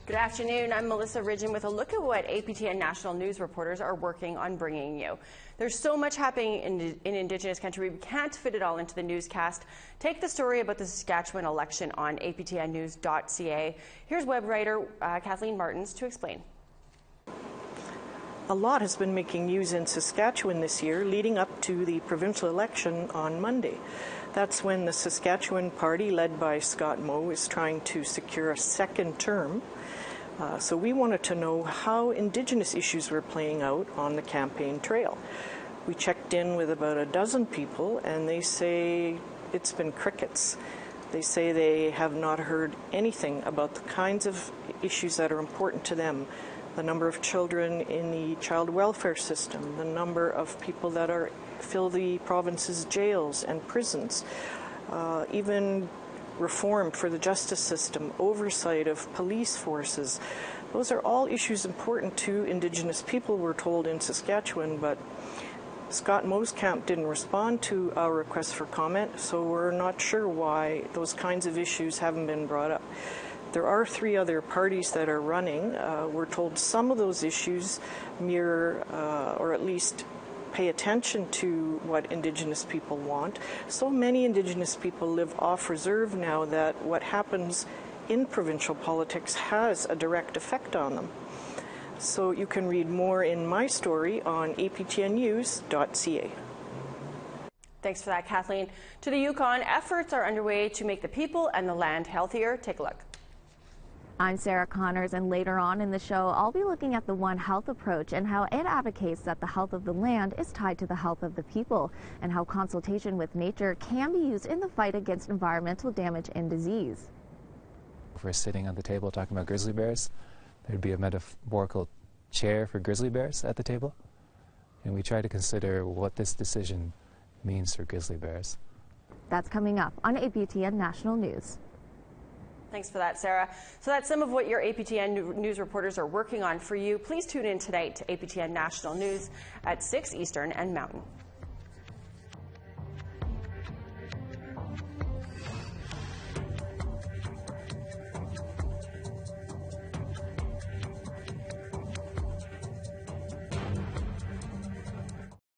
Good afternoon. I'm Melissa Ridgen with a look at what APTN National news reporters are working on bringing you. There's so much happening in Indigenous country, we can't fit it all into the newscast. Take the story about the Saskatchewan election on aptnnews.ca. Here's web writer Kathleen Martens to explain. A lot has been making news in Saskatchewan this year leading up to the provincial election on Monday. That's when the Saskatchewan party, led by Scott Moe, is trying to secure a second term. So we wanted to know how Indigenous issues were playing out on the campaign trail. We checked in with about a dozen people, and they say it's been crickets. They say they have not heard anything about the kinds of issues that are important to them. The number of children in the child welfare system, the number of people that fill the province's jails and prisons, even reform for the justice system, oversight of police forces. Those are all issues important to Indigenous people, we're told, in Saskatchewan, but Scott Moe's camp didn't respond to our request for comment, so we're not sure why those kinds of issues haven't been brought up. There are 3 other parties that are running. We're told some of those issues mirror, or at least pay attention to what Indigenous people want. So many Indigenous people live off reserve now that what happens in provincial politics has a direct effect on them. So you can read more in my story on aptnnews.ca. Thanks for that, Kathleen. To the Yukon, efforts are underway to make the people and the land healthier. Take a look. I'm Sarah Connors, and later on in the show, I'll be looking at the One Health approach and how it advocates that the health of the land is tied to the health of the people, and how consultation with nature can be used in the fight against environmental damage and disease. If we're sitting at the table talking about grizzly bears, there'd be a metaphorical chair for grizzly bears at the table, and we try to consider what this decision means for grizzly bears. That's coming up on APTN National News. Thanks for that, Sarah. So that's some of what your APTN news reporters are working on for you. Please tune in tonight to APTN National News at 6 Eastern and Mountain.